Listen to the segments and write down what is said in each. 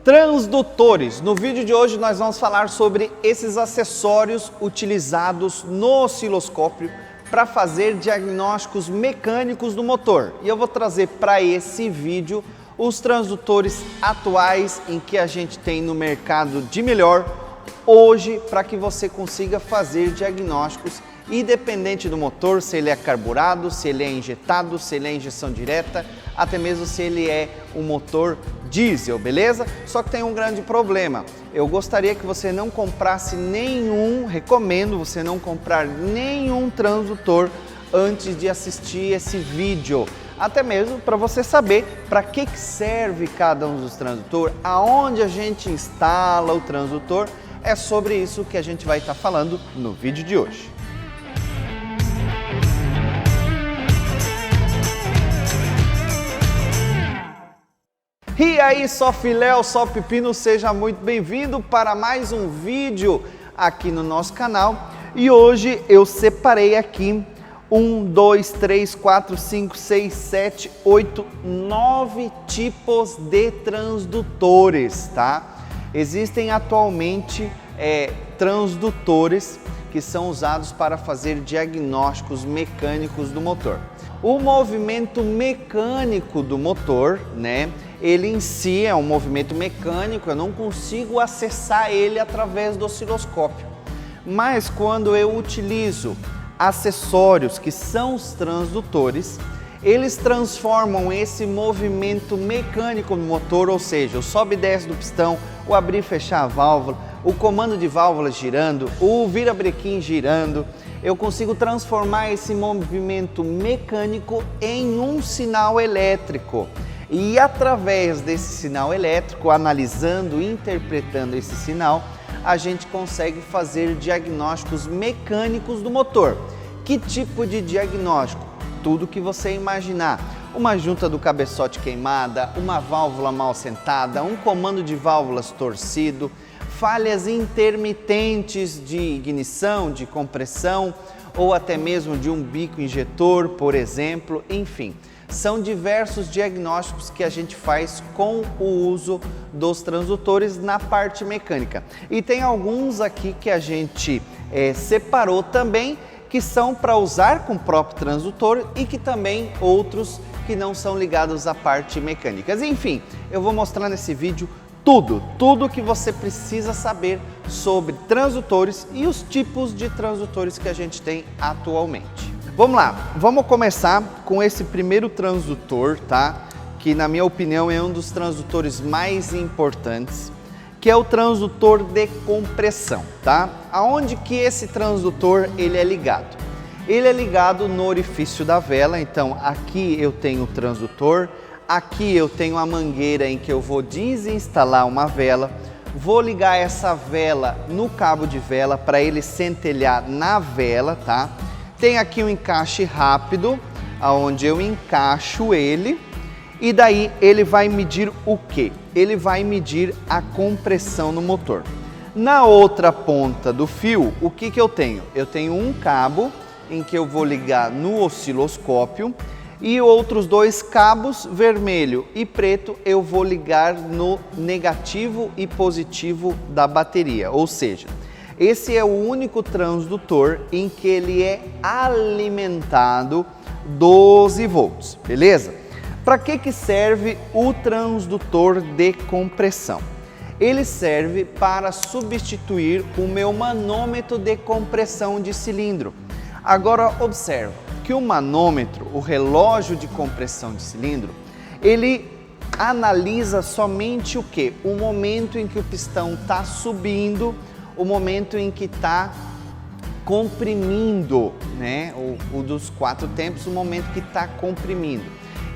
Transdutores. No vídeo de hoje nós vamos falar sobre esses acessórios utilizados no osciloscópio para fazer diagnósticos mecânicos do motor. E eu vou trazer para esse vídeo os transdutores atuais em que a gente tem no mercado de melhor hoje, para que você consiga fazer diagnósticos independente do motor, se ele é carburado, se ele é injetado, se ele é injeção direta, até mesmo se ele é um motor diesel, beleza? Só que tem um grande problema. Eu gostaria que você não comprasse recomendo você não comprar nenhum transdutor antes de assistir esse vídeo. Até mesmo para você saber para que serve cada um dos transdutores, aonde a gente instala o transdutor. É sobre isso que a gente vai estar falando no vídeo de hoje. E aí, só filé ou só pepino, seja muito bem-vindo para mais um vídeo aqui no nosso canal. E hoje eu separei aqui 1, 2, 3, 4, 5, 6, 7, 8, 9 tipos de transdutores, tá? Existem atualmente transdutores que são usados para fazer diagnósticos mecânicos do motor. O movimento mecânico do motor, né? Ele em si é um movimento mecânico, eu não consigo acessar ele através do osciloscópio. Mas quando eu utilizo acessórios que são os transdutores, eles transformam esse movimento mecânico no motor, ou seja, o sobe e desce do pistão, o abrir e fechar a válvula, o comando de válvulas girando, o vira-brequim girando. Eu consigo transformar esse movimento mecânico em um sinal elétrico. E através desse sinal elétrico, analisando e interpretando esse sinal, a gente consegue fazer diagnósticos mecânicos do motor. Que tipo de diagnóstico? Tudo que você imaginar. Uma junta do cabeçote queimada, uma válvula mal sentada, um comando de válvulas torcido, falhas intermitentes de ignição, de compressão, ou até mesmo de um bico injetor, por exemplo, enfim. São diversos diagnósticos que a gente faz com o uso dos transdutores na parte mecânica. E tem alguns aqui que a gente separou também, que são para usar com o próprio transdutor e que também outros que não são ligados à parte mecânica. Enfim, eu vou mostrar nesse vídeo tudo que você precisa saber sobre transdutores e os tipos de transdutores que a gente tem atualmente. Vamos lá, vamos começar com esse primeiro transdutor, tá? Que na minha opinião é um dos transdutores mais importantes, que é o transdutor de compressão, tá? Aonde que esse transdutor ele é ligado? Ele é ligado no orifício da vela, então aqui eu tenho o transdutor, aqui eu tenho a mangueira em que eu vou desinstalar uma vela, vou ligar essa vela no cabo de vela para ele centelhar na vela, tá? Tem aqui um encaixe rápido, onde eu encaixo ele e daí ele vai medir o quê? Ele vai medir a compressão no motor. Na outra ponta do fio, o que eu tenho? Eu tenho um cabo em que eu vou ligar no osciloscópio e outros dois cabos, vermelho e preto, eu vou ligar no negativo e positivo da bateria, ou seja, esse é o único transdutor em que ele é alimentado 12 volts, beleza? Para que serve o transdutor de compressão? Ele serve para substituir o meu manômetro de compressão de cilindro. Agora observa que o manômetro, o relógio de compressão de cilindro, ele analisa somente o que? O momento em que o pistão está subindo, o momento em que está comprimindo, né? O dos 4 tempos, o momento que está comprimindo.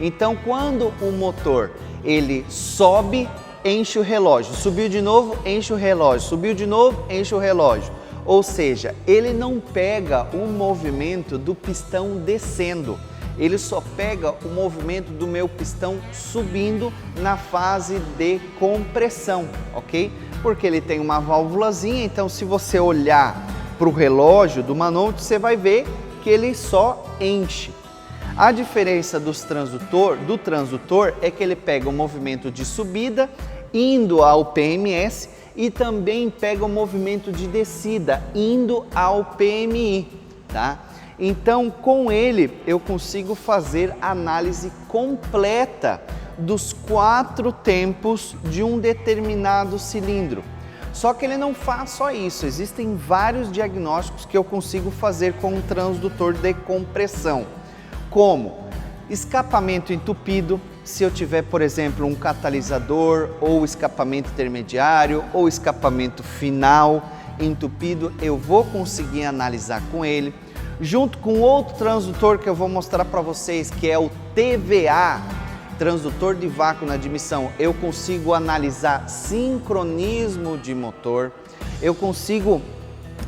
Então, quando o motor ele sobe, enche o relógio, subiu de novo, enche o relógio, subiu de novo, enche o relógio. Ou seja, ele não pega o movimento do pistão descendo, ele só pega o movimento do meu pistão subindo na fase de compressão, ok? Porque ele tem uma válvulazinha, então se você olhar para o relógio do manômetro, você vai ver que ele só enche. A diferença do transdutor é que ele pega o movimento de subida indo ao PMS e também pega o movimento de descida, indo ao PMI, tá? Então, com ele, eu consigo fazer análise completa dos 4 tempos de um determinado cilindro. Só que ele não faz só isso, existem vários diagnósticos que eu consigo fazer com um transdutor de compressão, como escapamento entupido, se eu tiver, por exemplo, um catalisador ou escapamento intermediário ou escapamento final entupido, eu vou conseguir analisar com ele, junto com outro transdutor que eu vou mostrar para vocês, que é o TVA, transdutor de vácuo na admissão. Eu consigo analisar sincronismo de motor, eu consigo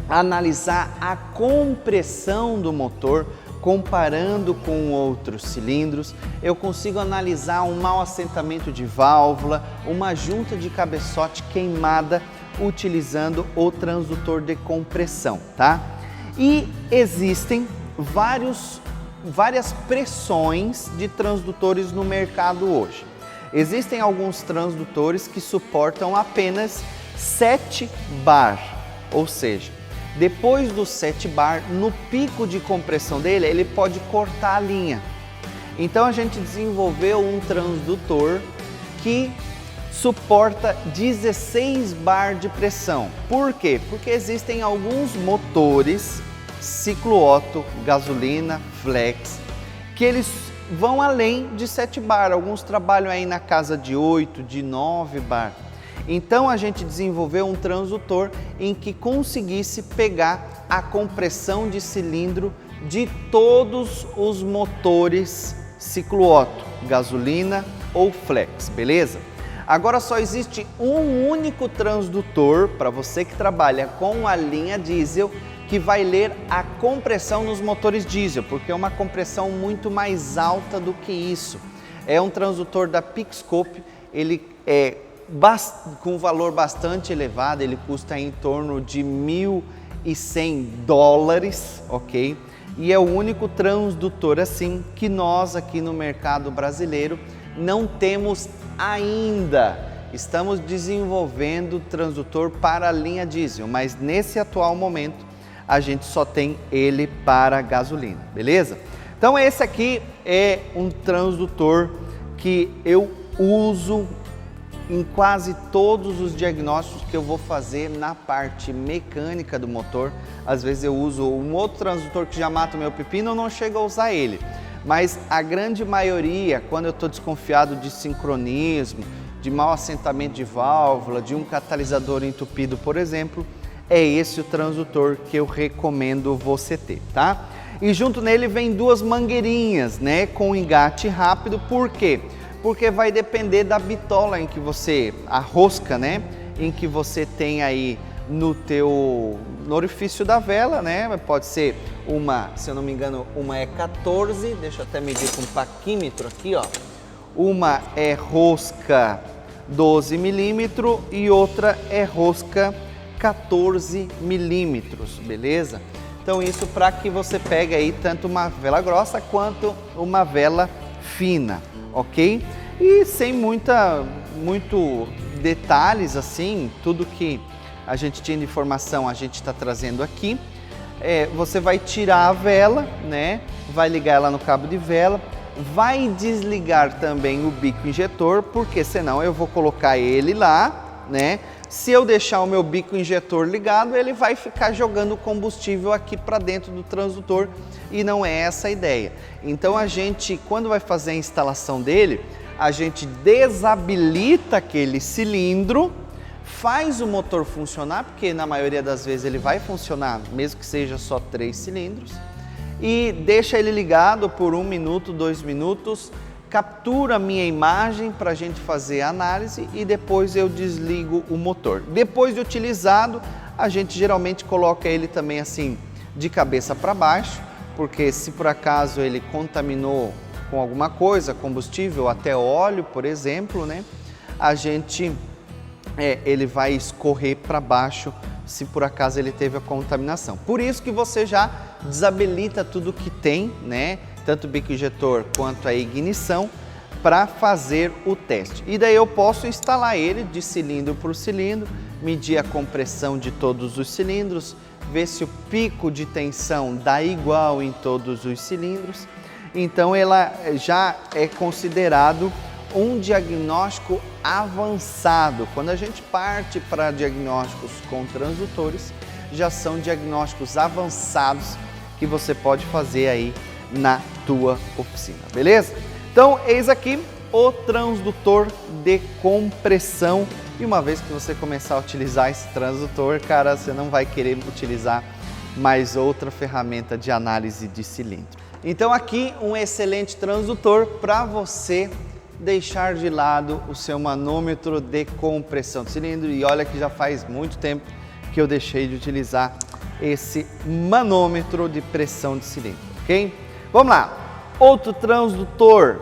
analisar a compressão do motor, comparando com outros cilindros, eu consigo analisar um mau assentamento de válvula, uma junta de cabeçote queimada, utilizando o transdutor de compressão, tá? E existem várias pressões de transdutores no mercado hoje. Existem alguns transdutores que suportam apenas 7 bar, ou seja, depois do 7 bar, no pico de compressão dele, ele pode cortar a linha. Então a gente desenvolveu um transdutor que suporta 16 bar de pressão. Por quê? Porque existem alguns motores ciclo Otto, gasolina, flex, que eles vão além de 7 bar. Alguns trabalham aí na casa de 8, de 9 bar. Então a gente desenvolveu um transdutor em que conseguisse pegar a compressão de cilindro de todos os motores ciclo Otto, gasolina ou flex, beleza? Agora só existe um único transdutor para você que trabalha com a linha diesel que vai ler a compressão nos motores diesel, porque é uma compressão muito mais alta do que isso. É um transdutor da Pixscope, ele é com valor bastante elevado, ele custa em torno de $1.100, ok? E é o único transdutor assim que nós aqui no mercado brasileiro não temos ainda. Estamos desenvolvendo transdutor para a linha diesel, mas nesse atual momento a gente só tem ele para gasolina, beleza? Então esse aqui é um transdutor que eu uso em quase todos os diagnósticos que eu vou fazer na parte mecânica do motor. Às vezes eu uso um outro transdutor que já mata o meu pepino, eu não chego a usar ele. Mas a grande maioria, quando eu estou desconfiado de sincronismo, de mau assentamento de válvula, de um catalisador entupido, por exemplo, é esse o transdutor que eu recomendo você ter, tá? E junto nele vem 2 mangueirinhas, né, com engate rápido. Por quê? Porque vai depender da bitola em que você, a rosca, né, em que você tem aí no orifício da vela, né, pode ser uma, se eu não me engano, uma é 14, deixa eu até medir com um paquímetro aqui, ó, uma é rosca 12 milímetros e outra é rosca 14 milímetros, beleza? Então isso para que você pegue aí tanto uma vela grossa quanto uma vela fina, ok? E sem muito detalhes assim, tudo que a gente tinha de informação a gente está trazendo aqui. Você vai tirar a vela, né? Vai ligar ela no cabo de vela, vai desligar também o bico injetor, porque senão eu vou colocar ele lá, né? Se eu deixar o meu bico injetor ligado, ele vai ficar jogando combustível aqui para dentro do transdutor e não é essa a ideia. Então a gente, quando vai fazer a instalação dele, a gente desabilita aquele cilindro, faz o motor funcionar, porque na maioria das vezes ele vai funcionar, mesmo que seja só 3 cilindros, e deixa ele ligado por 1 minuto, 2 minutos, captura a minha imagem para a gente fazer a análise e depois eu desligo o motor. Depois de utilizado, a gente geralmente coloca ele também assim de cabeça para baixo, porque se por acaso ele contaminou com alguma coisa, combustível, até óleo, por exemplo, né, a gente ele vai escorrer para baixo se por acaso ele teve a contaminação. Por isso que você já desabilita tudo que tem, né? Tanto o bico injetor quanto a ignição, para fazer o teste. E daí eu posso instalar ele de cilindro por cilindro, medir a compressão de todos os cilindros, ver se o pico de tensão dá igual em todos os cilindros. Então ela já é considerado um diagnóstico avançado. Quando a gente parte para diagnósticos com transdutores, já são diagnósticos avançados que você pode fazer aí na tua oficina, beleza? Então, eis aqui o transdutor de compressão. E uma vez que você começar a utilizar esse transdutor, cara, você não vai querer utilizar mais outra ferramenta de análise de cilindro. Então aqui um excelente transdutor para você deixar de lado o seu manômetro de compressão de cilindro. E olha que já faz muito tempo que eu deixei de utilizar esse manômetro de pressão de cilindro, ok? Vamos lá, outro transdutor,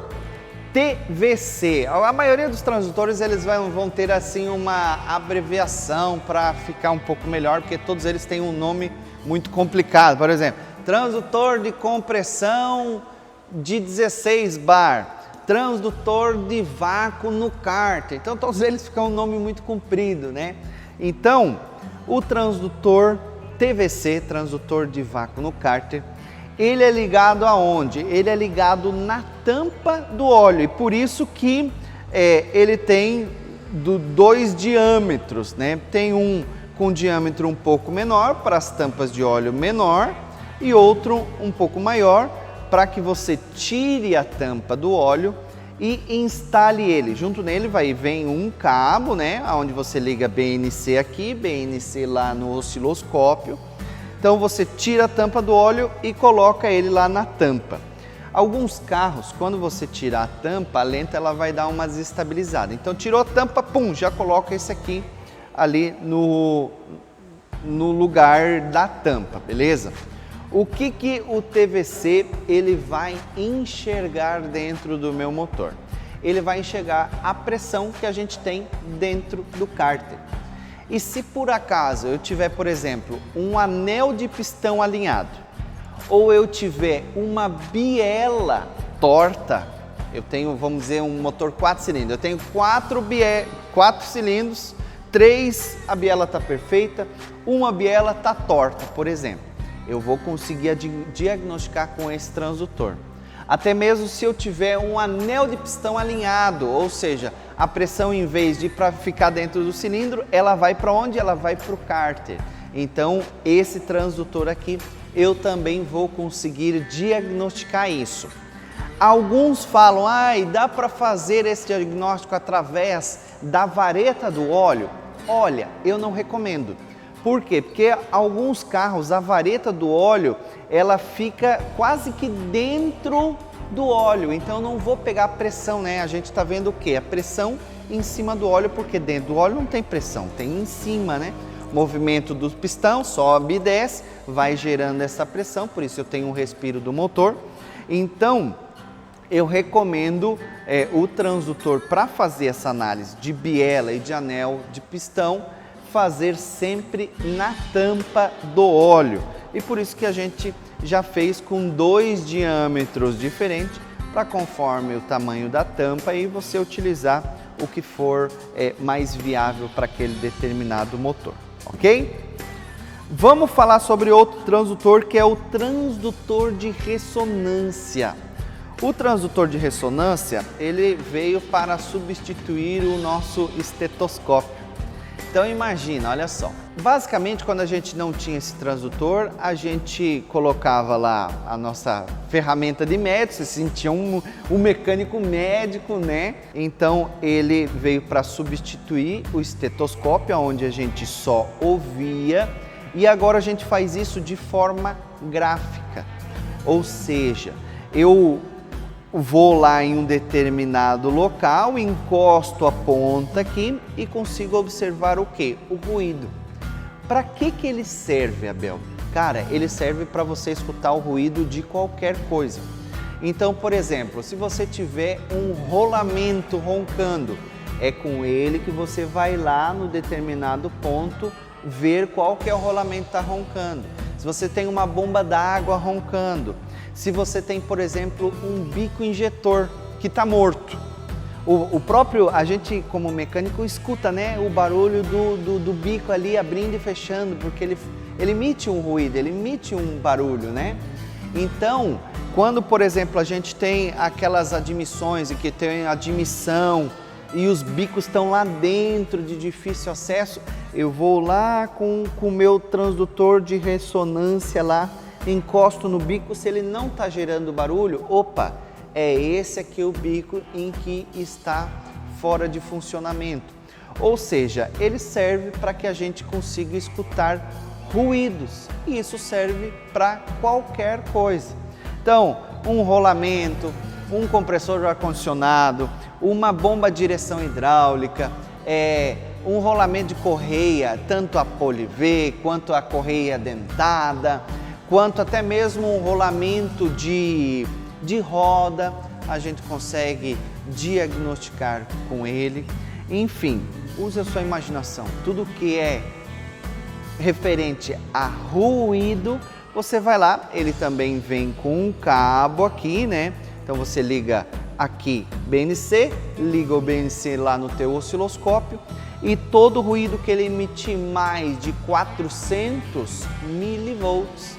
TVC. A maioria dos transdutores eles vão ter assim uma abreviação para ficar um pouco melhor, porque todos eles têm um nome muito complicado. Por exemplo, transdutor de compressão de 16 bar, transdutor de vácuo no cárter. Então todos eles ficam um nome muito comprido, né? Então o transdutor TVC, transdutor de vácuo no cárter, ele é ligado aonde? Ele é ligado na tampa do óleo, e por isso que ele tem dois diâmetros, né? Tem um com diâmetro um pouco menor para as tampas de óleo menor e outro um pouco maior para que você tire a tampa do óleo e instale ele. Junto nele vem um cabo, né? Onde você liga BNC aqui, BNC lá no osciloscópio. Então você tira a tampa do óleo e coloca ele lá na tampa. Alguns carros, quando você tirar a tampa, a lenta ela vai dar uma desestabilizada. Então tirou a tampa, pum, já coloca esse aqui ali no lugar da tampa, beleza? O que o TVC ele vai enxergar dentro do meu motor? Ele vai enxergar a pressão que a gente tem dentro do cárter. E se por acaso eu tiver, por exemplo, um anel de pistão alinhado, ou eu tiver uma biela torta, eu tenho, vamos dizer, um motor 4 cilindros, eu tenho 4 cilindros, 3 a biela está perfeita, uma biela está torta, por exemplo. Eu vou conseguir diagnosticar com esse transdutor. Até mesmo se eu tiver um anel de pistão alinhado, ou seja, a pressão em vez de ir para ficar dentro do cilindro, ela vai para onde? Ela vai para o cárter. Então, esse transdutor aqui, eu também vou conseguir diagnosticar isso. Alguns falam, dá para fazer esse diagnóstico através da vareta do óleo? Olha, eu não recomendo. Por quê? Porque alguns carros, a vareta do óleo, ela fica quase que dentro do óleo, então eu não vou pegar a pressão, né? A gente está vendo o quê? A pressão em cima do óleo, porque dentro do óleo não tem pressão, tem em cima, né? O movimento do pistão sobe e desce, vai gerando essa pressão, por isso eu tenho um respiro do motor. Então, eu recomendo o transdutor para fazer essa análise de biela e de anel de pistão, fazer sempre na tampa do óleo. E por isso que a gente já fez com 2 diâmetros diferentes, para conforme o tamanho da tampa e você utilizar o que for mais viável para aquele determinado motor, ok? Vamos falar sobre outro transdutor, que é o transdutor de ressonância. O transdutor de ressonância, ele veio para substituir o nosso estetoscópio. Então imagina, olha só, basicamente quando a gente não tinha esse transdutor, a gente colocava lá a nossa ferramenta de médico, você sentia um mecânico médico, né? Então ele veio para substituir o estetoscópio, onde a gente só ouvia, e agora a gente faz isso de forma gráfica, ou seja, eu vou lá em um determinado local, encosto a ponta aqui e consigo observar o quê? O ruído. Para que ele serve, Abel? Cara, ele serve para você escutar o ruído de qualquer coisa. Então, por exemplo, se você tiver um rolamento roncando, é com ele que você vai lá no determinado ponto ver qual que é o rolamento que está roncando. Se você tem uma bomba d'água roncando, se você tem, por exemplo, um bico injetor, que está morto. O próprio, a gente como mecânico escuta, né, o barulho do bico ali abrindo e fechando, porque ele emite um ruído, ele emite um barulho, né? Então, quando, por exemplo, a gente tem aquelas admissões e que tem admissão e os bicos estão lá dentro de difícil acesso, eu vou lá com o meu transdutor de ressonância lá, encosto no bico, se ele não está gerando barulho, opa, é esse aqui o bico em que está fora de funcionamento. Ou seja, ele serve para que a gente consiga escutar ruídos e isso serve para qualquer coisa. Então, um rolamento, um compressor de ar-condicionado, uma bomba de direção hidráulica, um rolamento de correia, tanto a poli-V quanto a correia dentada, quanto até mesmo um rolamento de roda, a gente consegue diagnosticar com ele. Enfim, use a sua imaginação. Tudo que é referente a ruído, você vai lá, ele também vem com um cabo aqui, né? Então você liga aqui BNC, liga o BNC lá no teu osciloscópio e todo ruído que ele emitir mais de 400 milivolts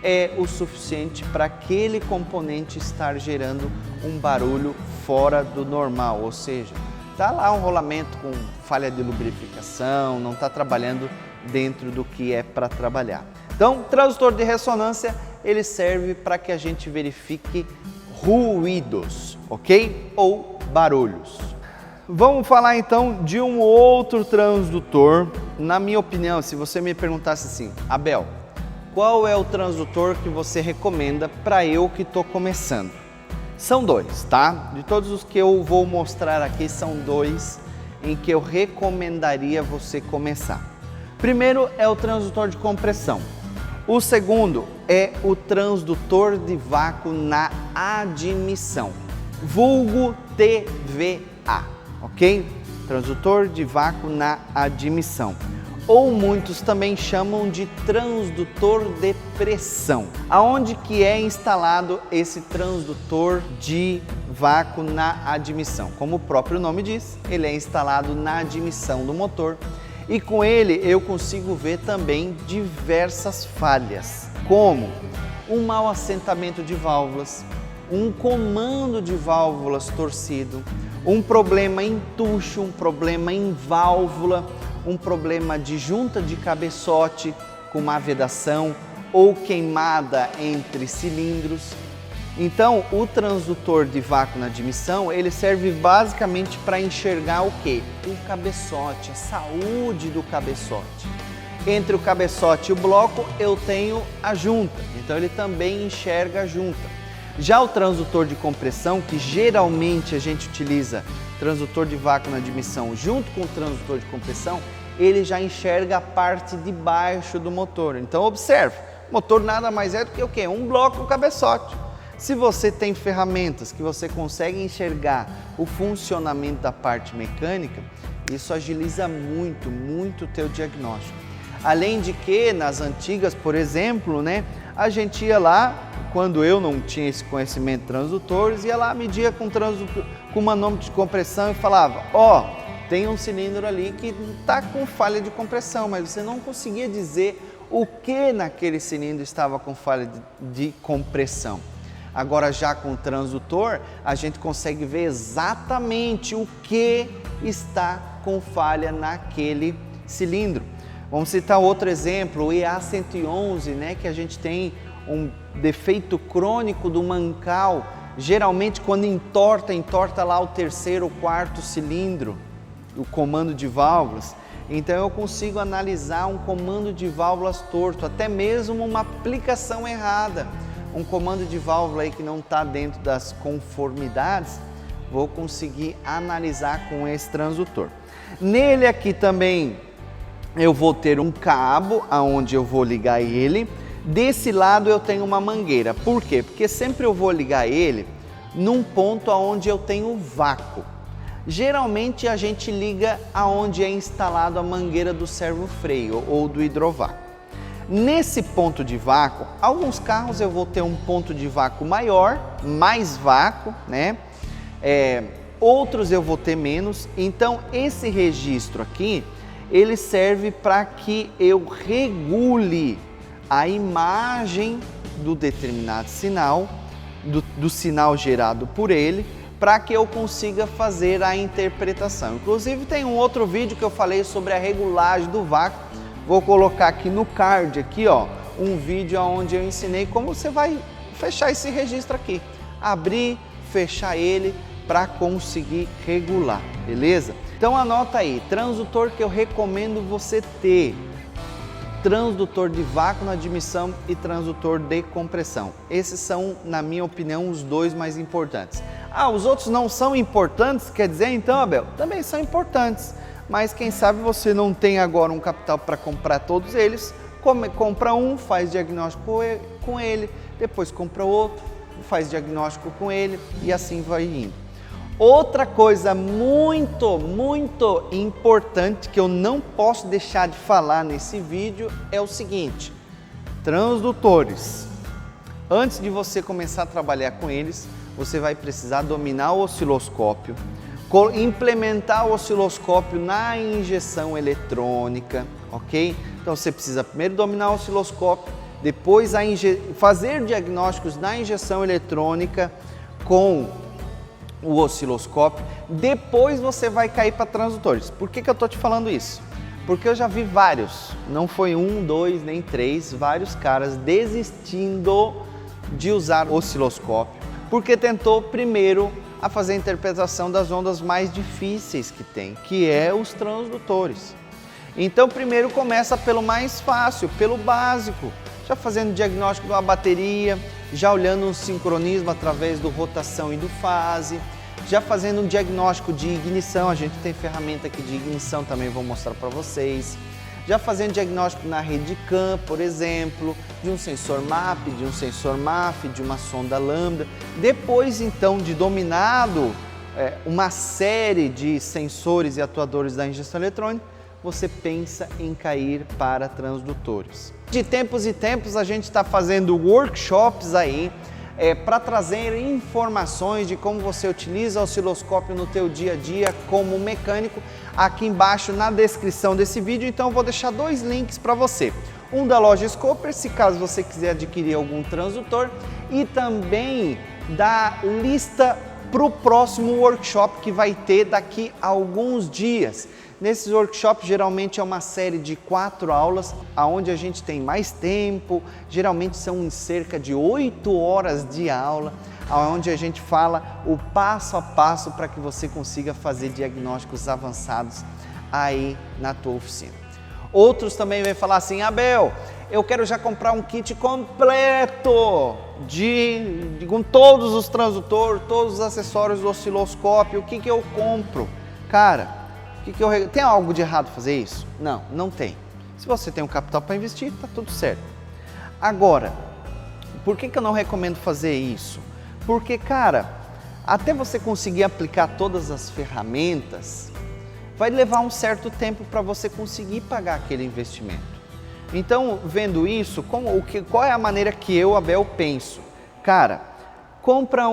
é o suficiente para aquele componente estar gerando um barulho fora do normal, ou seja, está lá um rolamento com falha de lubrificação, não está trabalhando dentro do que é para trabalhar. Então, transdutor de ressonância, ele serve para que a gente verifique ruídos, ok? Ou barulhos. Vamos falar então de um outro transdutor. Na minha opinião, se você me perguntasse assim, Abel, qual é o transdutor que você recomenda para eu que estou começando? São dois, tá? De todos os que eu vou mostrar aqui, são dois em que eu recomendaria você começar. Primeiro é o transdutor de compressão. O segundo é o transdutor de vácuo na admissão, vulgo TVA, ok? Transdutor de vácuo na admissão. Ou muitos também chamam de transdutor de pressão. Aonde que é instalado esse transdutor de vácuo na admissão? Como o próprio nome diz, ele é instalado na admissão do motor e com ele eu consigo ver também diversas falhas, como um mau assentamento de válvulas, um comando de válvulas torcido, um problema em tucho, um problema em válvula, um problema de junta de cabeçote com má vedação ou queimada entre cilindros. Então, o transdutor de vácuo na admissão, ele serve basicamente para enxergar o quê? O cabeçote, a saúde do cabeçote. Entre o cabeçote e o bloco, eu tenho a junta, então ele também enxerga a junta. Já o transdutor de compressão, que geralmente a gente utiliza transdutor de vácuo na admissão junto com o transdutor de compressão, ele já enxerga a parte de baixo do motor. Então observe, o motor nada mais é do que o quê? Um bloco com cabeçote. Se você tem ferramentas que você consegue enxergar o funcionamento da parte mecânica, isso agiliza muito o teu diagnóstico. Além de que nas antigas, por exemplo, né, a gente ia lá, quando eu não tinha esse conhecimento de transdutores, ia lá, media com manômetro de compressão e falava, ó, tem um cilindro ali que está com falha de compressão, mas você não conseguia dizer o que naquele cilindro estava com falha de compressão. Agora já com o transdutor, a gente consegue ver exatamente o que está com falha naquele cilindro. Vamos citar outro exemplo, o EA111, né, que a gente tem um defeito crônico do mancal, geralmente quando entorta lá o terceiro ou quarto cilindro, o comando de válvulas. Então eu consigo analisar um comando de válvulas torto, até mesmo uma aplicação errada, um comando de válvula aí que não está dentro das conformidades, vou conseguir analisar com esse transdutor. Nele aqui também eu vou ter um cabo aonde eu vou ligar ele. Desse lado eu tenho uma mangueira. Por quê? Porque sempre eu vou ligar ele num ponto aonde eu tenho vácuo. Geralmente a gente liga aonde é instalado a mangueira do servo-freio ou do hidrovácuo. Nesse ponto de vácuo, alguns carros eu vou ter um ponto de vácuo maior, mais vácuo, né? outros eu vou ter menos. Então esse registro aqui, ele serve para que eu regule a imagem do determinado sinal, do sinal gerado por ele, para que eu consiga fazer a interpretação. Inclusive tem um outro vídeo que eu falei sobre a regulagem do vácuo. Vou colocar aqui no card, aqui, ó, um vídeo onde eu ensinei como você vai fechar esse registro aqui. Abrir, fechar ele para conseguir regular, beleza? Então anota aí, transdutor que eu recomendo você ter: transdutor de vácuo na admissão e transdutor de compressão. Esses são, na minha opinião, os dois mais importantes. Ah, os outros não são importantes, quer dizer então, Abel? Também são importantes, mas quem sabe você não tem agora um capital para comprar todos eles, compra um, faz diagnóstico com ele, depois compra outro, faz diagnóstico com ele e assim vai indo. Outra coisa muito importante que eu não posso deixar de falar nesse vídeo é o seguinte: transdutores. Antes de você começar a trabalhar com eles, você vai precisar dominar o osciloscópio, implementar o osciloscópio na injeção eletrônica, ok? Então você precisa primeiro dominar o osciloscópio, depois fazer diagnósticos na injeção eletrônica com o osciloscópio, depois você vai cair para transdutores. Por que eu estou te falando isso? Porque eu já vi vários, não foi um, dois, nem três, vários caras desistindo de usar o osciloscópio, porque tentou primeiro a fazer a interpretação das ondas mais difíceis que tem, que é os transdutores. Então primeiro começa pelo mais fácil, pelo básico, já fazendo diagnóstico de uma bateria, já olhando um sincronismo através do rotação e do fase, já fazendo um diagnóstico de ignição. A gente tem ferramenta aqui de ignição também, vou mostrar para vocês. Já fazendo diagnóstico na rede CAN, por exemplo, de um sensor MAP, de um sensor MAF, de uma sonda lambda. Depois então de dominado uma série de sensores e atuadores da injeção eletrônica, você pensa em cair para transdutores. De tempos em tempos a gente está fazendo workshops aí para trazer informações de como você utiliza o osciloscópio no teu dia a dia como mecânico, aqui embaixo na descrição desse vídeo. Então eu vou deixar dois links para você. Um da loja Scoper, se caso você quiser adquirir algum transdutor, e também da lista para o próximo workshop que vai ter daqui a alguns dias. Nesses workshops geralmente é uma série de 4 aulas, onde a gente tem mais tempo, geralmente são em cerca de 8 horas de aula, onde a gente fala o passo a passo para que você consiga fazer diagnósticos avançados aí na tua oficina. Outros também vêm falar assim: Abel, eu quero já comprar um kit completo com todos os transdutores, todos os acessórios do osciloscópio, o que eu compro? Cara, tem algo de errado fazer isso? Não, não tem. Se você tem um capital para investir, tá tudo certo. Agora, por que eu não recomendo fazer isso? Porque, cara, até você conseguir aplicar todas as ferramentas, vai levar um certo tempo para você conseguir pagar aquele investimento. Então, vendo isso, qual é a maneira que eu, Abel, penso? Cara, compra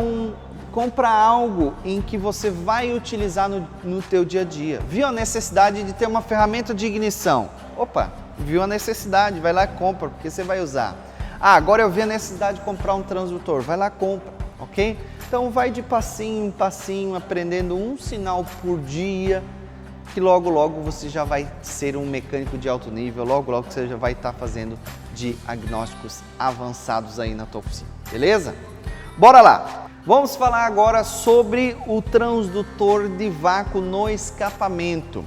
algo em que você vai utilizar no teu dia a dia. Viu a necessidade de ter uma ferramenta de ignição? Opa, viu a necessidade, vai lá e compra, porque você vai usar. Ah, agora eu vi a necessidade de comprar um transdutor, vai lá e compra, ok? Então vai de passinho em passinho, aprendendo um sinal por dia, que logo você já vai ser um mecânico de alto nível, logo você já vai estar fazendo diagnósticos avançados aí na tua oficina, beleza? Bora lá! Vamos falar agora sobre o transdutor de vácuo no escapamento.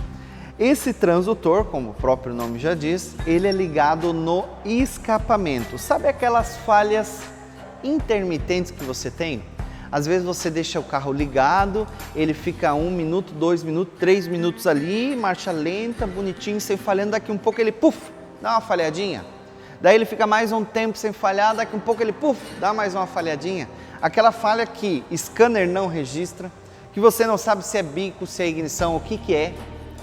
Esse transdutor, como o próprio nome já diz, ele é ligado no escapamento. Sabe aquelas falhas intermitentes que você tem? Às vezes você deixa o carro ligado, ele fica 1 minuto, 2 minutos, 3 minutos ali, marcha lenta, bonitinho, sem falhando, daqui um pouco ele, puf, dá uma falhadinha. Daí ele fica mais um tempo sem falhar, daqui um pouco ele, puf, dá mais uma falhadinha. Aquela falha que scanner não registra, que você não sabe se é bico, se é ignição, o que é.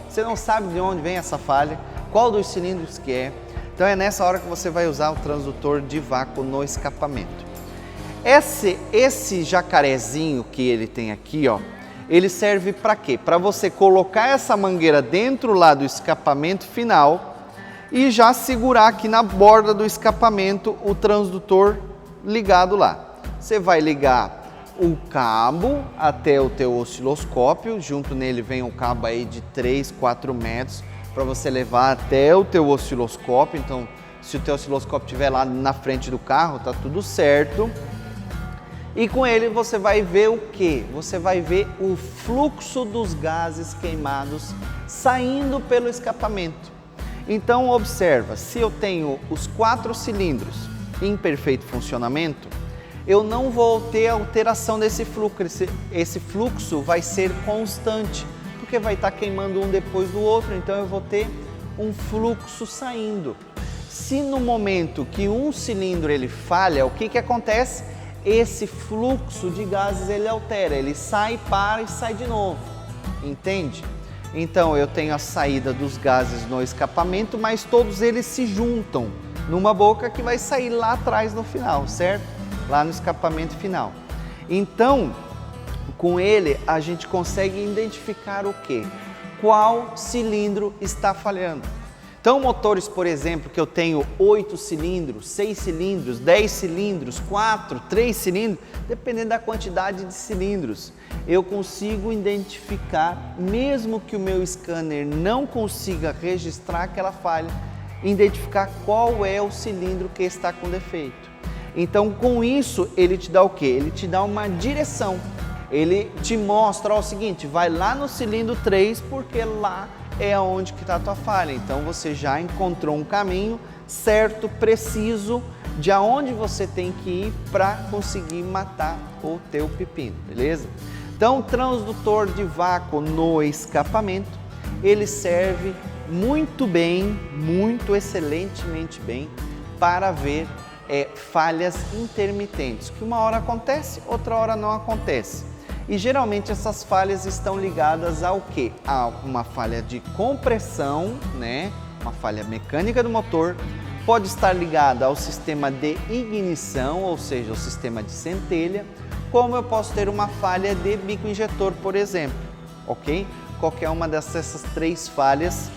Você não sabe de onde vem essa falha, qual dos cilindros que é. Então é nessa hora que você vai usar o transdutor de vácuo no escapamento. Esse jacarezinho que ele tem aqui, ó, ele serve para quê? Para você colocar essa mangueira dentro lá do escapamento final e já segurar aqui na borda do escapamento o transdutor ligado lá. Você vai ligar o cabo até o teu osciloscópio, junto nele vem um cabo aí de 3, 4 metros para você levar até o teu osciloscópio. Então, se o teu osciloscópio estiver lá na frente do carro, tá tudo certo. E com ele você vai ver o quê? Você vai ver o fluxo dos gases queimados saindo pelo escapamento. Então observa, se eu tenho os 4 cilindros em perfeito funcionamento, eu não vou ter alteração desse fluxo. Esse fluxo vai ser constante, porque vai estar queimando um depois do outro, então eu vou ter um fluxo saindo. Se no momento que um cilindro ele falha, o que acontece? Esse fluxo de gases ele altera, ele sai, para e sai de novo, entende? Então eu tenho a saída dos gases no escapamento, mas todos eles se juntam numa boca que vai sair lá atrás no final, certo? Lá no escapamento final. Então, com ele a gente consegue identificar o quê? Qual cilindro está falhando. Então, motores, por exemplo, que eu tenho 8 cilindros, 6 cilindros, 10 cilindros, 4, 3 cilindros, dependendo da quantidade de cilindros, eu consigo identificar, mesmo que o meu scanner não consiga registrar aquela falha, identificar qual é o cilindro que está com defeito. Então, com isso, ele te dá o quê? Ele te dá uma direção. Ele te mostra, ó, o seguinte, vai lá no cilindro 3, porque lá é onde que está a tua falha. Então você já encontrou um caminho certo, preciso, de aonde você tem que ir para conseguir matar o teu pepino, beleza? Então o transdutor de vácuo no escapamento, ele serve muito bem, muito excelentemente bem para ver falhas intermitentes, que uma hora acontece, outra hora não acontece. E geralmente essas falhas estão ligadas ao quê? A uma falha de compressão, né? Uma falha mecânica do motor, pode estar ligada ao sistema de ignição, ou seja, o sistema de centelha, como eu posso ter uma falha de bico injetor, por exemplo, ok? Qualquer uma dessas 3 falhas,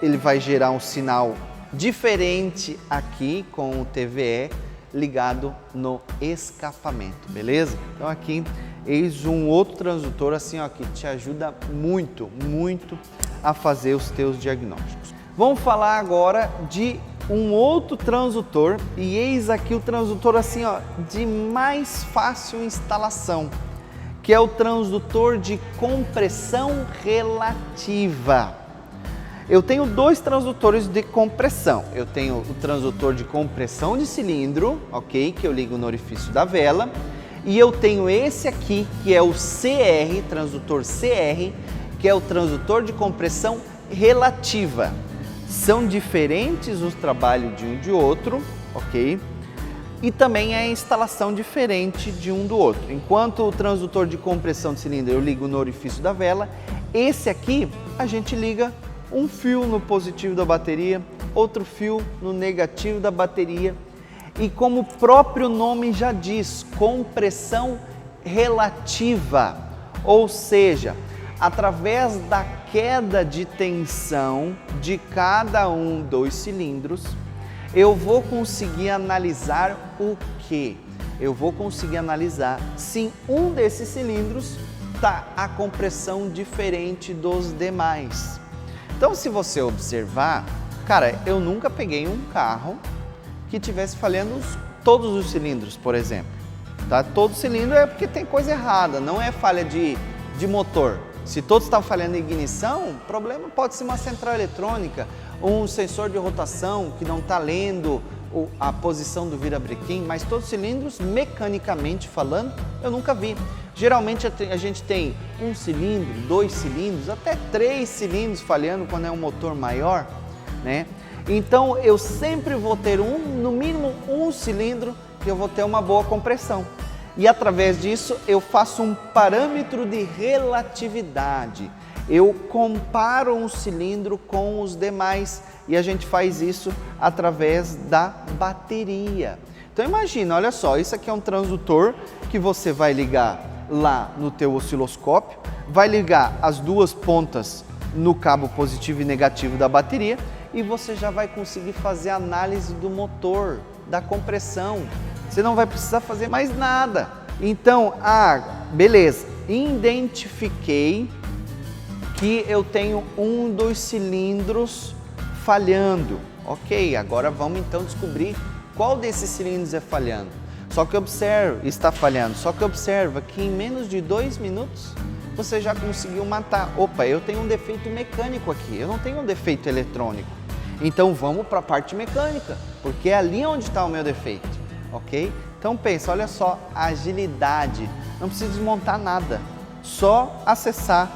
ele vai gerar um sinal diferente aqui com o TVE ligado no escapamento, beleza? Então aqui eis um outro transdutor assim, ó, que te ajuda muito, muito a fazer os teus diagnósticos. Vamos falar agora de um outro transdutor e eis aqui o transdutor assim, ó, de mais fácil instalação, que é o transdutor de compressão relativa. Eu tenho 2 transdutores de compressão. Eu tenho o transdutor de compressão de cilindro, ok? Que eu ligo no orifício da vela. E eu tenho esse aqui, que é o CR, transdutor CR, que é o transdutor de compressão relativa. São diferentes os trabalhos de um de outro, ok? E também é a instalação diferente de um do outro. Enquanto o transdutor de compressão de cilindro eu ligo no orifício da vela, esse aqui a gente liga um fio no positivo da bateria, outro fio no negativo da bateria. E como o próprio nome já diz, compressão relativa, ou seja, através da queda de tensão de cada dos cilindros, eu vou conseguir analisar o quê? Eu vou conseguir analisar se em um desses cilindros está a compressão diferente dos demais. Então, se você observar, cara, eu nunca peguei um carro que tivesse falhando todos os cilindros, por exemplo. Tá? Todo cilindro é porque tem coisa errada, não é falha de motor. Se todos estão falhando em ignição, o problema pode ser uma central eletrônica, um sensor de rotação que não está lendo a posição do virabrequim, mas todos os cilindros, mecanicamente falando, eu nunca vi. Geralmente a gente tem um cilindro, 2 cilindros, até 3 cilindros falhando quando é um motor maior, né? Então eu sempre vou ter no mínimo um cilindro que eu vou ter uma boa compressão. E através disso eu faço um parâmetro de relatividade. Eu comparo um cilindro com os demais e a gente faz isso através da bateria. Então imagina, olha só, isso aqui é um transdutor que você vai ligar lá no teu osciloscópio, vai ligar as duas pontas no cabo positivo e negativo da bateria e você já vai conseguir fazer a análise do motor, da compressão. Você não vai precisar fazer mais nada. Então, beleza, identifiquei que eu tenho um dos cilindros falhando. Ok, agora vamos então descobrir qual desses cilindros é falhando. Está falhando. Só que observa que em menos de 2 minutos você já conseguiu matar. Opa, eu tenho um defeito mecânico aqui, eu não tenho um defeito eletrônico. Então vamos para a parte mecânica, porque é ali onde está o meu defeito, ok? Então pensa, olha só, a agilidade, não precisa desmontar nada, só acessar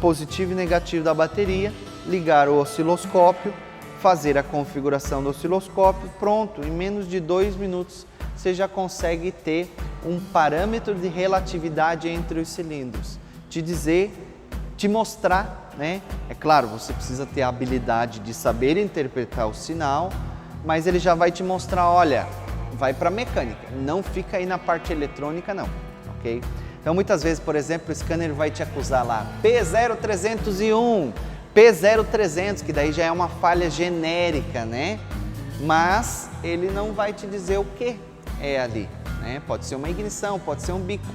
positivo e negativo da bateria, ligar o osciloscópio, fazer a configuração do osciloscópio, pronto, em menos de 2 minutos você já consegue ter um parâmetro de relatividade entre os cilindros, te mostrar, né? É claro, você precisa ter a habilidade de saber interpretar o sinal, mas ele já vai te mostrar, olha, vai para a mecânica, não fica aí na parte eletrônica não, ok? Então muitas vezes, por exemplo, o scanner vai te acusar lá, P0301, P0300, que daí já é uma falha genérica, né? Mas ele não vai te dizer o que é ali, né? Pode ser uma ignição, pode ser um bico.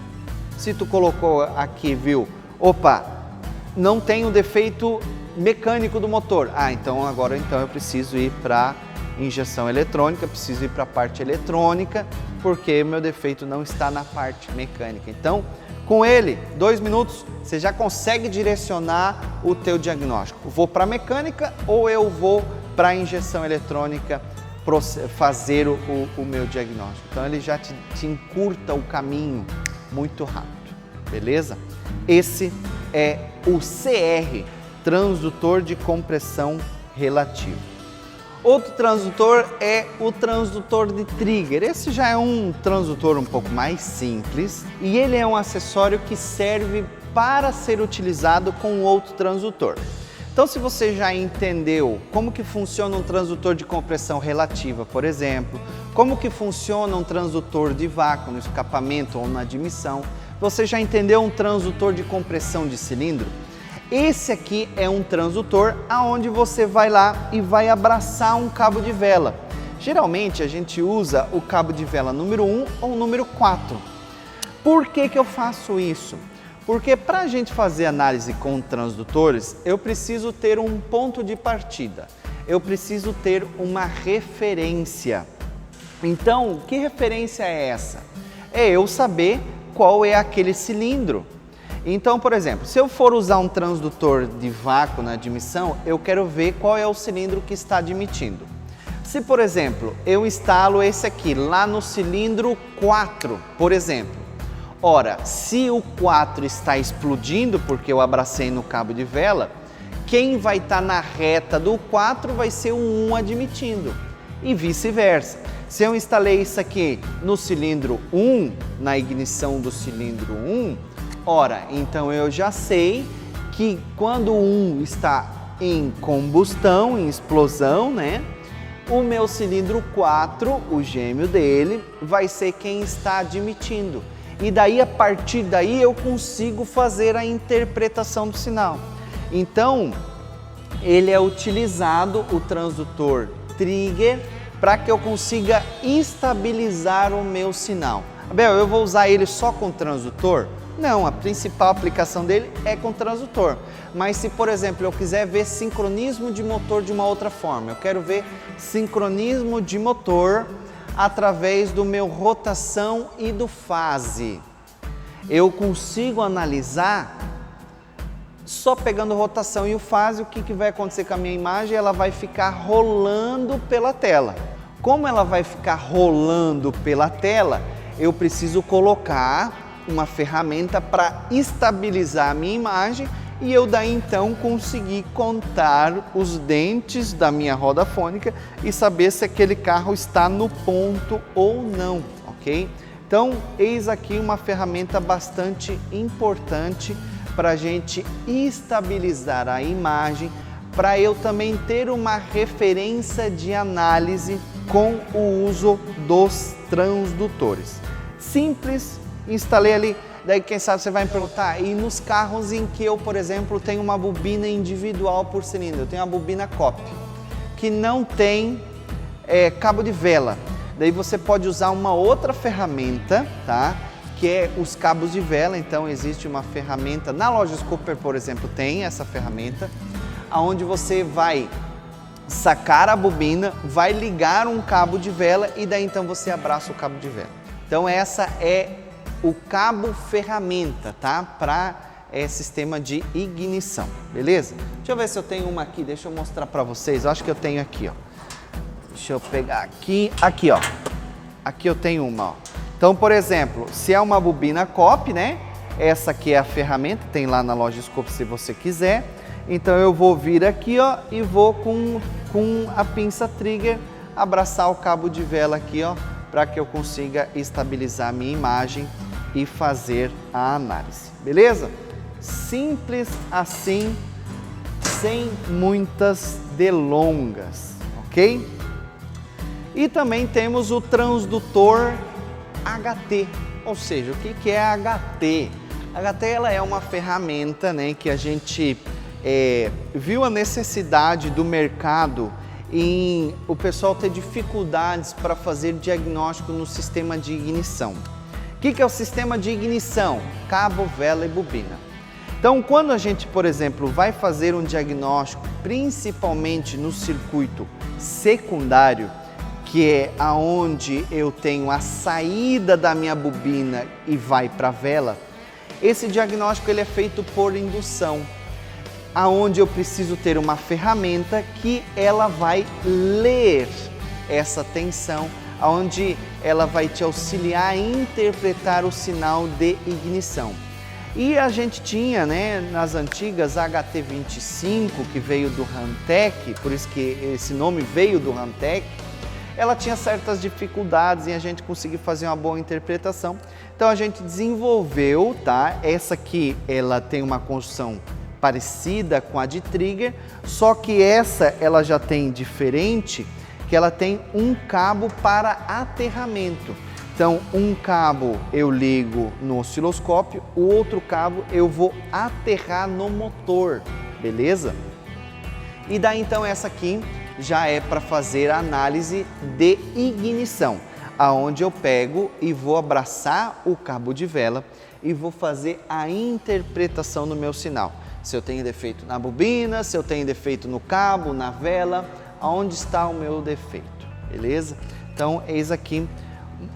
Se tu colocou aqui, viu, opa, não tem o defeito mecânico do motor. Então agora eu preciso ir para injeção eletrônica, preciso ir para a parte eletrônica, porque meu defeito não está na parte mecânica. Então, com ele, 2 minutos, você já consegue direcionar o teu diagnóstico. Vou para a mecânica ou eu vou para a injeção eletrônica fazer o meu diagnóstico. Então ele já te encurta o caminho muito rápido, beleza? Esse é o CR, transdutor de compressão relativa. Outro transdutor é o transdutor de trigger. Esse já é um transdutor um pouco mais simples e ele é um acessório que serve para ser utilizado com outro transdutor. Então, se você já entendeu como que funciona um transdutor de compressão relativa, por exemplo, como que funciona um transdutor de vácuo no escapamento ou na admissão, você já entendeu um transdutor de compressão de cilindro? Esse aqui é um transdutor aonde você vai lá e vai abraçar um cabo de vela. Geralmente a gente usa o cabo de vela número 1 ou número 4. Por que que eu faço isso? Porque para a gente fazer análise com transdutores, eu preciso ter um ponto de partida. Eu preciso ter uma referência. Então, que referência é essa? É eu saber qual é aquele cilindro. Então, por exemplo, se eu for usar um transdutor de vácuo na admissão, eu quero ver qual é o cilindro que está admitindo. Se, por exemplo, eu instalo esse aqui lá no cilindro 4, por exemplo, ora, se o 4 está explodindo porque eu abracei no cabo de vela, quem vai estar na reta do 4 vai ser o 1 admitindo e vice-versa. Se eu instalei isso aqui no cilindro 1, na ignição do cilindro 1, ora, então eu já sei que quando o 1 está em combustão, em explosão, né? O meu cilindro 4, o gêmeo dele, vai ser quem está admitindo. E daí, a partir daí, eu consigo fazer a interpretação do sinal. Então, ele é utilizado, o transdutor trigger, para que eu consiga estabilizar o meu sinal. Abel, eu vou usar ele só com transdutor? Não, a principal aplicação dele é com transdutor. Mas se, por exemplo, eu quiser ver sincronismo de motor de uma outra forma, eu quero ver sincronismo de motor através do meu rotação e do fase. Eu consigo analisar só pegando rotação e o fase, o que vai acontecer com a minha imagem? Ela vai ficar rolando pela tela. Como ela vai ficar rolando pela tela, eu preciso colocar uma ferramenta para estabilizar a minha imagem e eu daí então conseguir contar os dentes da minha roda fônica e saber se aquele carro está no ponto ou não, ok? Então, eis aqui uma ferramenta bastante importante para a gente estabilizar a imagem, para eu também ter uma referência de análise com o uso dos transdutores. Simples, instalei ali, daí quem sabe você vai me perguntar, e nos carros em que eu, por exemplo, tenho uma bobina individual por cilindro, eu tenho a bobina COP, que não tem cabo de vela, daí você pode usar uma outra ferramenta, tá? Que é os cabos de vela. Então existe uma ferramenta, na Lojas Cooper, por exemplo, tem essa ferramenta, onde você vai sacar a bobina, vai ligar um cabo de vela e daí então você abraça o cabo de vela. Então essa é o cabo ferramenta, tá? Para sistema de ignição, beleza? Deixa eu ver se eu tenho uma aqui, deixa eu mostrar para vocês, eu acho que eu tenho aqui, ó. Deixa eu pegar aqui, ó. Aqui eu tenho uma, ó. Então, por exemplo, se é uma bobina COP, né? Essa aqui é a ferramenta, tem lá na Lojas Cooper se você quiser. Então eu vou vir aqui, ó, e vou com a pinça trigger abraçar o cabo de vela aqui, ó, para que eu consiga estabilizar a minha imagem e fazer a análise, beleza? Simples assim, sem muitas delongas, ok? E também temos o transdutor HT, ou seja, o que é HT? HT ela é uma ferramenta, né, que a gente viu a necessidade do mercado em o pessoal ter dificuldades para fazer diagnóstico no sistema de ignição. O que é o sistema de ignição? Cabo, vela e bobina. Então, quando a gente, por exemplo, vai fazer um diagnóstico, principalmente no circuito secundário, que é aonde eu tenho a saída da minha bobina e vai para a vela, esse diagnóstico ele é feito por indução, aonde eu preciso ter uma ferramenta que ela vai ler essa tensão, aonde ela vai te auxiliar a interpretar o sinal de ignição. E a gente tinha, né, nas antigas a HT25, que veio do Hantek, por isso que esse nome veio do Hantek, ela tinha certas dificuldades em a gente conseguir fazer uma boa interpretação. Então a gente desenvolveu, tá? Essa aqui, ela tem uma construção parecida com a de trigger, só que essa ela já tem diferente, que ela tem um cabo para aterramento. Então, um cabo eu ligo no osciloscópio, o outro cabo eu vou aterrar no motor, beleza? E daí então essa aqui já é para fazer a análise de ignição, aonde eu pego e vou abraçar o cabo de vela e vou fazer a interpretação do meu sinal. Se eu tenho defeito na bobina, se eu tenho defeito no cabo, na vela, aonde está o meu defeito, beleza? Então, eis aqui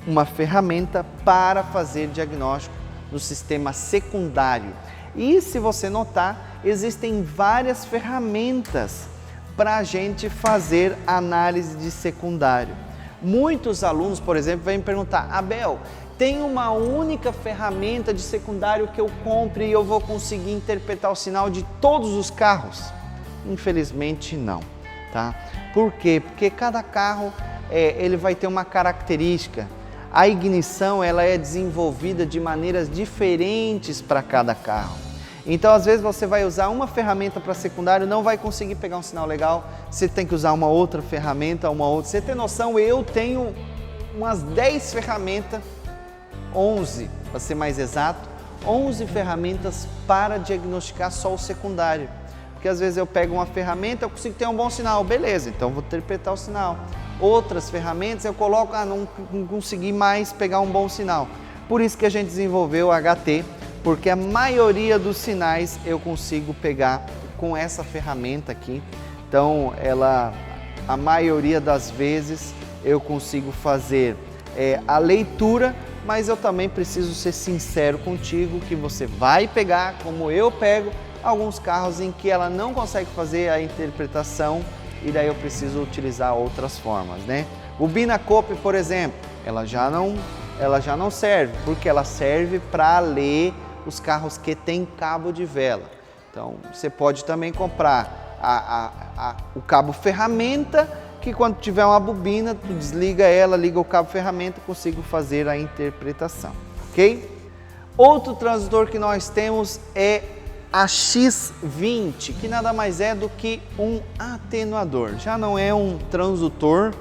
uma ferramenta para fazer diagnóstico no sistema secundário. E se você notar, existem várias ferramentas para a gente fazer análise de secundário. Muitos alunos, por exemplo, vêm me perguntar: Abel, tem uma única ferramenta de secundário que eu compre e eu vou conseguir interpretar o sinal de todos os carros? Infelizmente não, tá? Por quê? Porque cada carro ele vai ter uma característica. A ignição ela é desenvolvida de maneiras diferentes para cada carro. Então, às vezes, você vai usar uma ferramenta para secundário, não vai conseguir pegar um sinal legal, você tem que usar uma outra ferramenta, uma outra. Você tem noção, eu tenho umas 10 ferramentas, 11 para ser mais exato, 11 ferramentas para diagnosticar só o secundário. Porque às vezes eu pego uma ferramenta, eu consigo ter um bom sinal, beleza, então vou interpretar o sinal. Outras ferramentas eu coloco, não consegui mais pegar um bom sinal. Por isso que a gente desenvolveu o HT, porque a maioria dos sinais eu consigo pegar com essa ferramenta aqui. Então, a maioria das vezes eu consigo fazer a leitura, mas eu também preciso ser sincero contigo que você vai pegar, como eu pego, alguns carros em que ela não consegue fazer a interpretação e daí eu preciso utilizar outras formas, né? Bobina COP, por exemplo, ela já não serve, porque ela serve para ler os carros que tem cabo de vela. Então, você pode também comprar o cabo ferramenta, que quando tiver uma bobina, tu desliga ela, liga o cabo ferramenta e consigo fazer a interpretação, ok? Outro transdutor que nós temos é a X20, que nada mais é do que um atenuador. Já não é um transdutor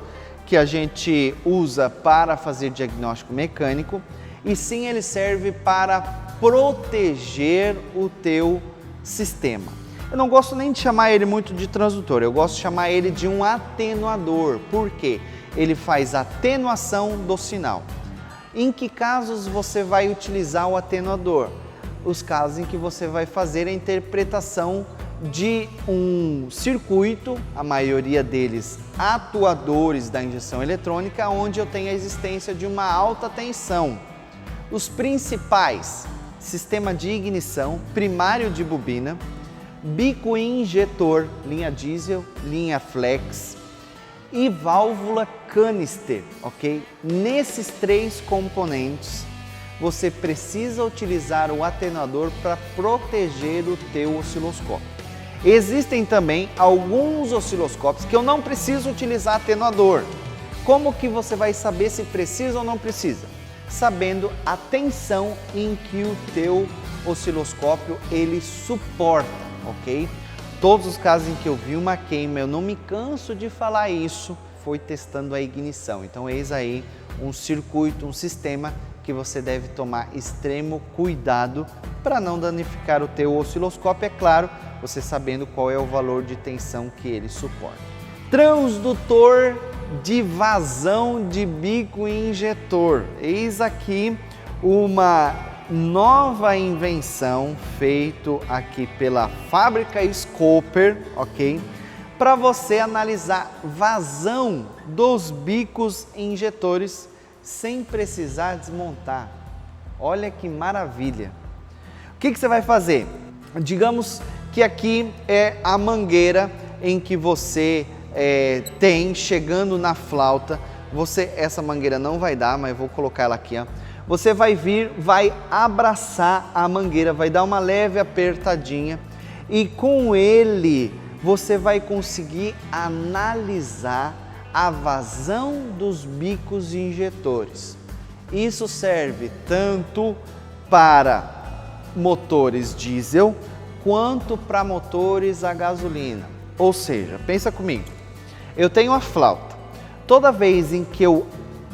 que a gente usa para fazer diagnóstico mecânico, e sim ele serve para proteger o teu sistema. Eu não gosto nem de chamar ele muito de transdutor, eu gosto de chamar ele de um atenuador. Por quê? Ele faz atenuação do sinal. Em que casos você vai utilizar o atenuador? Os casos em que você vai fazer a interpretação de um circuito, a maioria deles atuadores da injeção eletrônica, onde eu tenho a existência de uma alta tensão. Os principais: sistema de ignição, primário de bobina, bico injetor, linha diesel, linha flex e válvula canister, ok? Nesses três componentes, você precisa utilizar o atenuador para proteger o teu osciloscópio. Existem também alguns osciloscópios que eu não preciso utilizar atenuador. Como que você vai saber se precisa ou não precisa? Sabendo a tensão em que o teu osciloscópio ele suporta, ok? Todos os casos em que eu vi uma queima, eu não me canso de falar isso, foi testando a ignição. Então eis aí um circuito, um sistema que você deve tomar extremo cuidado para não danificar o teu osciloscópio, é claro, você sabendo qual é o valor de tensão que ele suporta. Transdutor de vazão de bico injetor. Eis aqui uma nova invenção feita aqui pela fábrica Scoper, ok? Para você analisar vazão dos bicos injetores sem precisar desmontar. Olha que maravilha! O que você vai fazer? Digamos que aqui é a mangueira em que você tem chegando na flauta. Essa mangueira não vai dar, mas eu vou colocar ela aqui, ó. Você vai vir, vai abraçar a mangueira, vai dar uma leve apertadinha e com ele você vai conseguir analisar a vazão dos bicos injetores. Isso serve tanto para motores diesel quanto para motores a gasolina. Ou seja, pensa comigo, eu tenho a flauta, toda vez em que eu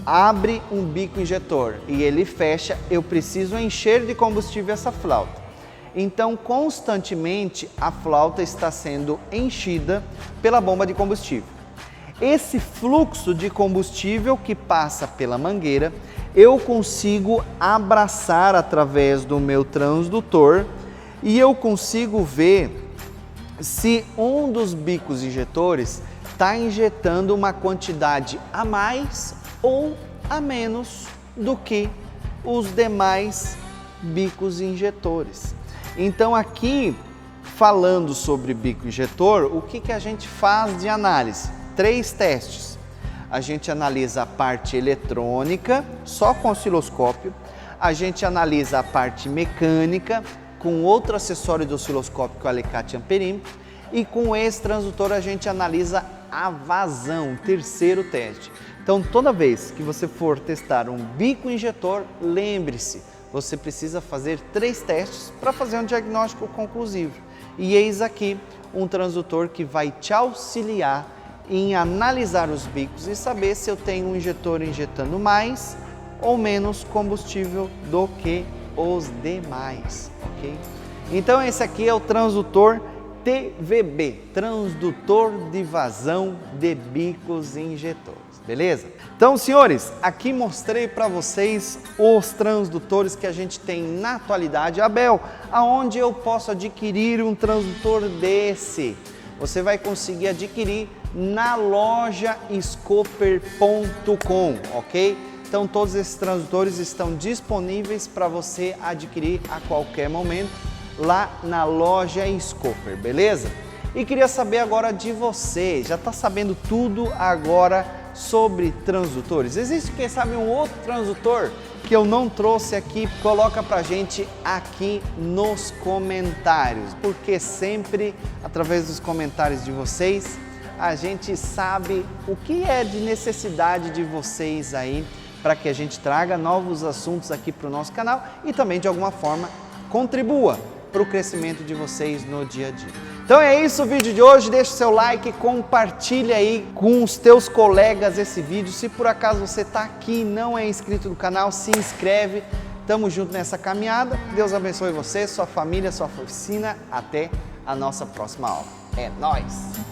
abre um bico injetor e ele fecha, eu preciso encher de combustível essa flauta. Então, constantemente, a flauta está sendo enchida pela bomba de combustível. Esse fluxo de combustível que passa pela mangueira, eu consigo abraçar através do meu transdutor e eu consigo ver se um dos bicos injetores está injetando uma quantidade a mais ou a menos do que os demais bicos injetores. Então aqui, falando sobre bico injetor, o que a gente faz de análise? 3 testes. A gente analisa a parte eletrônica, só com osciloscópio. A gente analisa a parte mecânica, com outro acessório do osciloscópio, que é o alicate amperímetro. E com esse transdutor a gente analisa a vazão, terceiro teste. Então, toda vez que você for testar um bico injetor, lembre-se, você precisa fazer 3 testes para fazer um diagnóstico conclusivo. E eis aqui um transdutor que vai te auxiliar em analisar os bicos e saber se eu tenho um injetor injetando mais ou menos combustível do que os demais, ok? Então, esse aqui é o transdutor TVB, transdutor de vazão de bicos injetores, beleza? Então, senhores, aqui mostrei para vocês os transdutores que a gente tem na atualidade. Abel, aonde eu posso adquirir um transdutor desse? Você vai conseguir adquirir na loja Scoper.com, ok? Então, todos esses transdutores estão disponíveis para você adquirir a qualquer momento lá na loja Scoper, beleza? E queria saber agora de você, já está sabendo tudo agora sobre transdutores? Existe, quem sabe, um outro transdutor que eu não trouxe aqui? Coloca pra gente aqui nos comentários, porque sempre através dos comentários de vocês a gente sabe o que é de necessidade de vocês aí para que a gente traga novos assuntos aqui para o nosso canal e também de alguma forma contribua para o crescimento de vocês no dia a dia. Então é isso o vídeo de hoje, deixa o seu like, compartilha aí com os teus colegas esse vídeo. Se por acaso você está aqui e não é inscrito no canal, se inscreve. Tamo junto nessa caminhada. Deus abençoe você, sua família, sua oficina. Até a nossa próxima aula. É nóis!